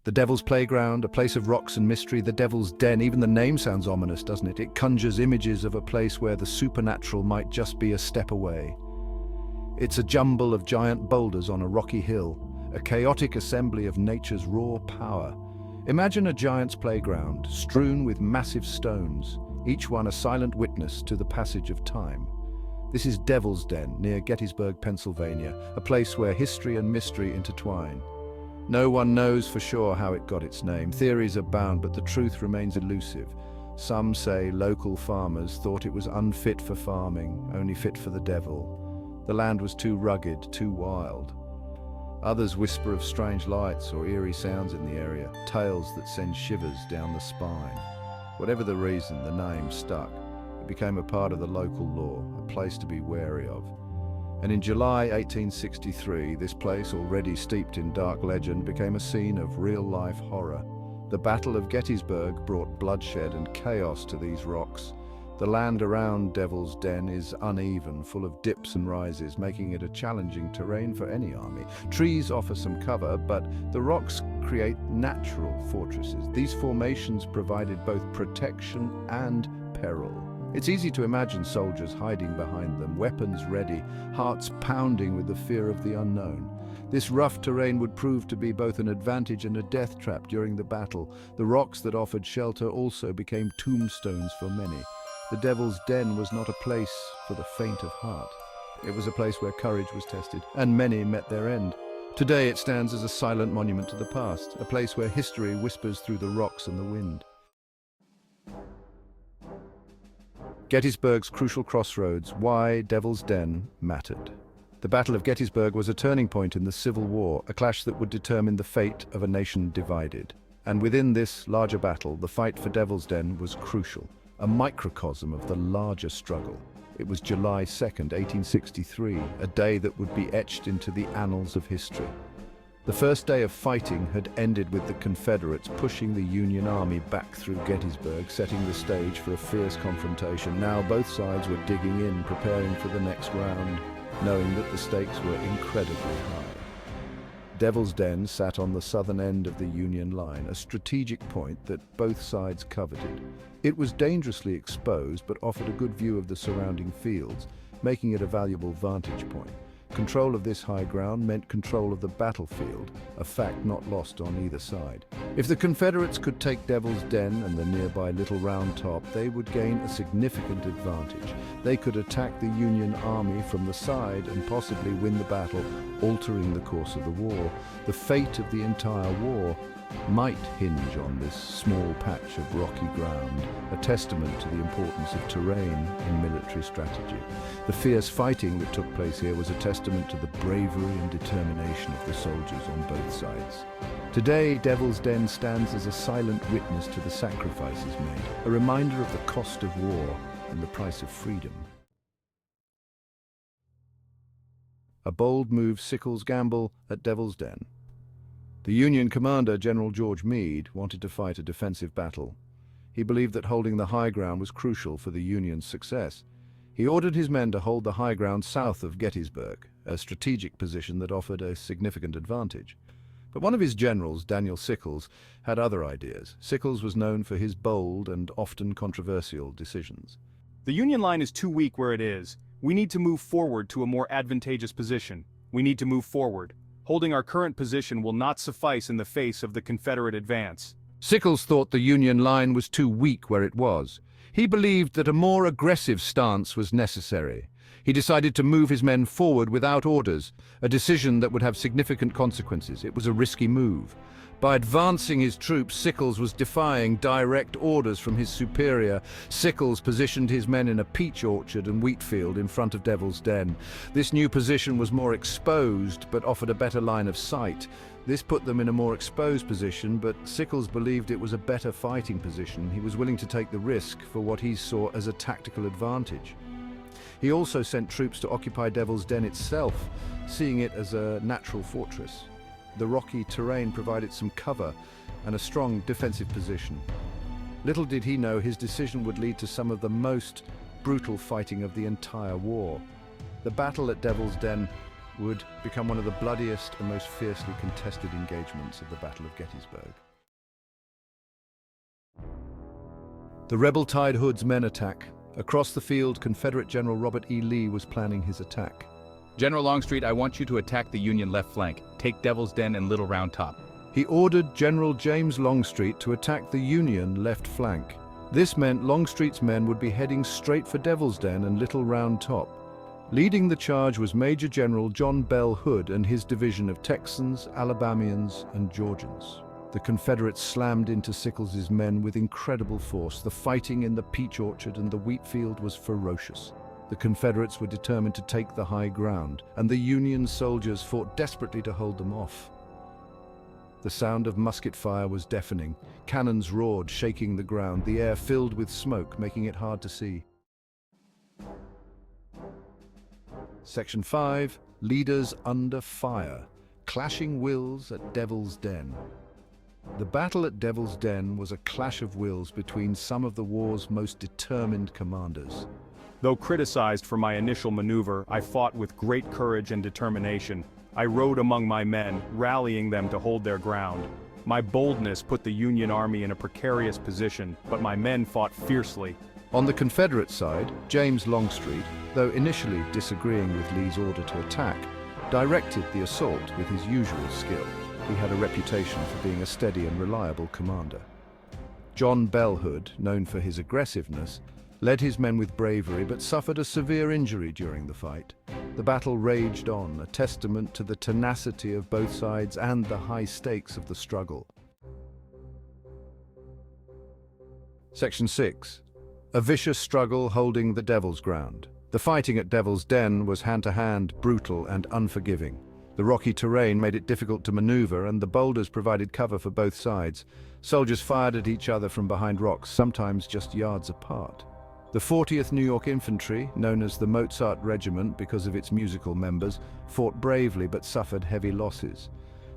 The Devil's Playground, a place of rocks and mystery, the Devil's Den. Even the name sounds ominous, doesn't it? It conjures images of a place where the supernatural might just be a step away. It's a jumble of giant boulders on a rocky hill, a chaotic assembly of nature's raw power. Imagine a giant's playground, strewn with massive stones, each one a silent witness to the passage of time. This is Devil's Den, near Gettysburg, Pennsylvania, a place where history and mystery intertwine. No one knows for sure how it got its name. Theories abound, but the truth remains elusive. Some say local farmers thought it was unfit for farming, only fit for the devil. The land was too rugged, too wild. Others whisper of strange lights or eerie sounds in the area, tales that send shivers down the spine. Whatever the reason, the name stuck. It became a part of the local law, a place to be wary of. And in July 1863, this place, already steeped in dark legend, became a scene of real-life horror. The Battle of Gettysburg brought bloodshed and chaos to these rocks. The land around Devil's Den is uneven, full of dips and rises, making it a challenging terrain for any army. Trees offer some cover, but the rocks create natural fortresses. These formations provided both protection and peril. It's easy to imagine soldiers hiding behind them, weapons ready, hearts pounding with the fear of the unknown. This rough terrain would prove to be both an advantage and a death trap during the battle. The rocks that offered shelter also became tombstones for many. The Devil's Den was not a place for the faint of heart. It was a place where courage was tested, and many met their end. Today it stands as a silent monument to the past, a place where history whispers through the rocks and the wind. Gettysburg's crucial crossroads, why Devil's Den mattered. The Battle of Gettysburg was a turning point in the Civil War, a clash that would determine the fate of a nation divided. And within this larger battle, the fight for Devil's Den was crucial, a microcosm of the larger struggle. It was July 2nd, 1863, a day that would be etched into the annals of history. The first day of fighting had ended with the Confederates pushing the Union Army back through Gettysburg, setting the stage for a fierce confrontation. Now both sides were digging in, preparing for the next round, knowing that the stakes were incredibly high. Devil's Den sat on the southern end of the Union line, a strategic point that both sides coveted. It was dangerously exposed, but offered a good view of the surrounding fields, making it a valuable vantage point. Control of this high ground meant control of the battlefield, a fact not lost on either side. If the Confederates could take Devil's Den and the nearby Little Round Top, they would gain a significant advantage. They could attack the Union Army from the side and possibly win the battle, altering the course of the war. The fate of the entire war might hinge on this small patch of rocky ground, a testament to the importance of terrain in military strategy. The fierce fighting that took place here was a testament to the bravery and determination of the soldiers on both sides. Today, Devil's Den stands as a silent witness to the sacrifices made, a reminder of the cost of war and the price of freedom. A bold move Sickles gamble at Devil's Den. The Union commander, General George Meade, wanted to fight a defensive battle. He believed that holding the high ground was crucial for the Union's success. He ordered his men to hold the high ground south of Gettysburg, a strategic position that offered a significant advantage. But one of his generals, Daniel Sickles, had other ideas. Sickles was known for his bold and often controversial decisions. The Union line is too weak where it is. We need to move forward to a more advantageous position. We need to move forward. Holding our current position will not suffice in the face of the Confederate advance. Sickles thought the Union line was too weak where it was. He believed that a more aggressive stance was necessary. He decided to move his men forward without orders, a decision that would have significant consequences. It was a risky move. By advancing his troops, Sickles was defying direct orders from his superior. Sickles positioned his men in a peach orchard and wheat field in front of Devil's Den. This new position was more exposed, but offered a better line of sight. This put them in a more exposed position, but Sickles believed it was a better fighting position. He was willing to take the risk for what he saw as a tactical advantage. He also sent troops to occupy Devil's Den itself, seeing it as a natural fortress. The rocky terrain provided some cover and a strong defensive position. Little did he know his decision would lead to some of the most brutal fighting of the entire war. The battle at Devil's Den would become one of the bloodiest and most fiercely contested engagements of the Battle of Gettysburg. The rebel-tied Hood's men attack. Across the field, Confederate General Robert E. Lee was planning his attack. General Longstreet, I want you to attack the Union left flank. Take Devil's Den and Little Round Top. He ordered General James Longstreet to attack the Union left flank. This meant Longstreet's men would be heading straight for Devil's Den and Little Round Top. Leading the charge was Major General John Bell Hood and his division of Texans, Alabamians, and Georgians. The Confederates slammed into Sickles' men with incredible force. The fighting in the peach orchard and the wheat field was ferocious. The Confederates were determined to take the high ground, and the Union soldiers fought desperately to hold them off. The sound of musket fire was deafening. Cannons roared, shaking the ground, the air filled with smoke, making it hard to see. Section 5. Leaders under fire. Clashing wills at Devil's Den. The battle at Devil's Den was a clash of wills between some of the war's most determined commanders. Though criticized for my initial maneuver, I fought with great courage and determination. I rode among my men, rallying them to hold their ground. My boldness put the Union Army in a precarious position, but my men fought fiercely. On the Confederate side, James Longstreet, though initially disagreeing with Lee's order to attack, directed the assault with his usual skill. He had a reputation for being a steady and reliable commander. John Bell Hood, known for his aggressiveness, led his men with bravery but suffered a severe injury during the fight. The battle raged on, a testament to the tenacity of both sides and the high stakes of the struggle. Section 6. A vicious struggle holding the Devil's Ground. The fighting at Devil's Den was hand-to-hand, brutal and unforgiving. The rocky terrain made it difficult to maneuver, and the boulders provided cover for both sides. Soldiers fired at each other from behind rocks, sometimes just yards apart. The 40th New York Infantry, known as the Mozart Regiment because of its musical members, fought bravely but suffered heavy losses.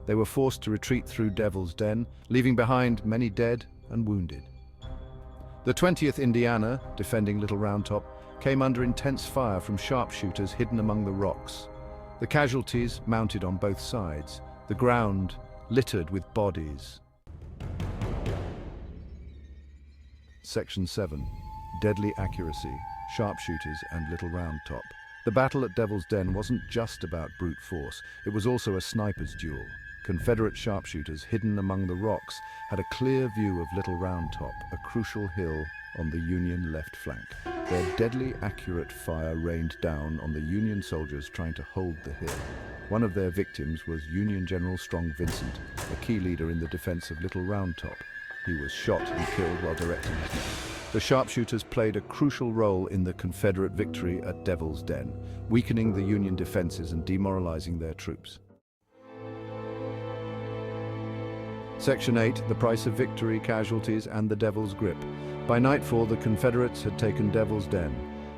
They were forced to retreat through Devil's Den, leaving behind many dead and wounded. The 20th Indiana, defending Little Round Top, came under intense fire from sharpshooters hidden among the rocks. The casualties mounted on both sides, the ground littered with bodies. Section 7. Deadly accuracy, sharpshooters and Little Round Top. The battle at Devil's Den wasn't just about brute force, it was also a sniper's duel. Confederate sharpshooters hidden among the rocks had a clear view of Little Round Top, a crucial hill on the Union left flank. Their deadly accurate fire rained down on the Union soldiers trying to hold the hill. One of their victims was Union General Strong Vincent, a key leader in the defense of Little Round Top. He was shot and killed while directing his men. The sharpshooters played a crucial role in the Confederate victory at Devil's Den, weakening the Union defenses and demoralizing their troops. Section 8, the price of victory, casualties, and the Devil's Grip. By nightfall, the Confederates had taken Devil's Den.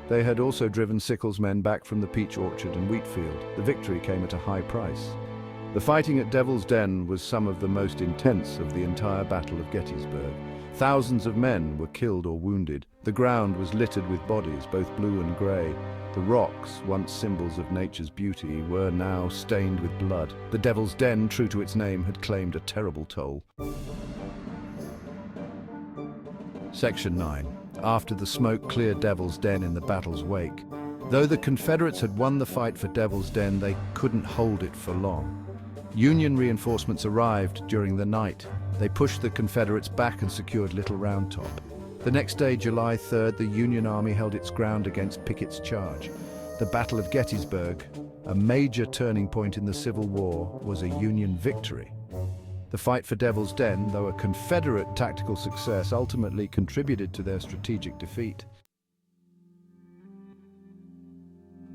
They had also driven Sickles' men back from the peach orchard and wheat field. The victory came at a high price. The fighting at Devil's Den was some of the most intense of the entire Battle of Gettysburg. Thousands of men were killed or wounded. The ground was littered with bodies, both blue and grey. The rocks, once symbols of nature's beauty, were now stained with blood. The Devil's Den, true to its name, had claimed a terrible toll. Section 9. After the smoke cleared Devil's Den in the battle's wake. Though the Confederates had won the fight for Devil's Den, they couldn't hold it for long. Union reinforcements arrived during the night. They pushed the Confederates back and secured Little Round Top. The next day, July 3rd, the Union Army held its ground against Pickett's charge. The Battle of Gettysburg, a major turning point in the Civil War, was a Union victory. The fight for Devil's Den, though a Confederate tactical success, ultimately contributed to their strategic defeat.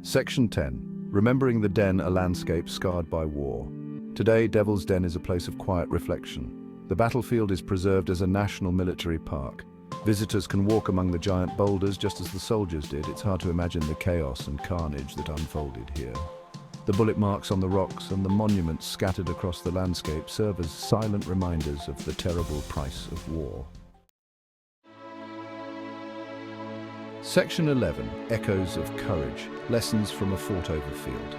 Section 10. Remembering the Den, a landscape scarred by war. Today, Devil's Den is a place of quiet reflection. The battlefield is preserved as a national military park. Visitors can walk among the giant boulders just as the soldiers did. It's hard to imagine the chaos and carnage that unfolded here. The bullet marks on the rocks and the monuments scattered across the landscape serve as silent reminders of the terrible price of war. Section 11. Echoes of Courage. Lessons from a Fought-Over Field.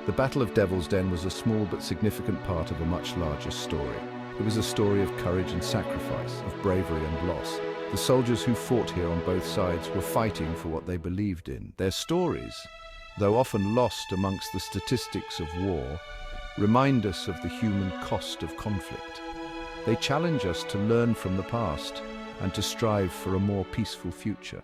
The Battle of Devil's Den was a small but significant part of a much larger story. It was a story of courage and sacrifice, of bravery and loss. The soldiers who fought here on both sides were fighting for what they believed in. Their stories, though often lost amongst the statistics of war, remind us of the human cost of conflict. They challenge us to learn from the past and to strive for a more peaceful future.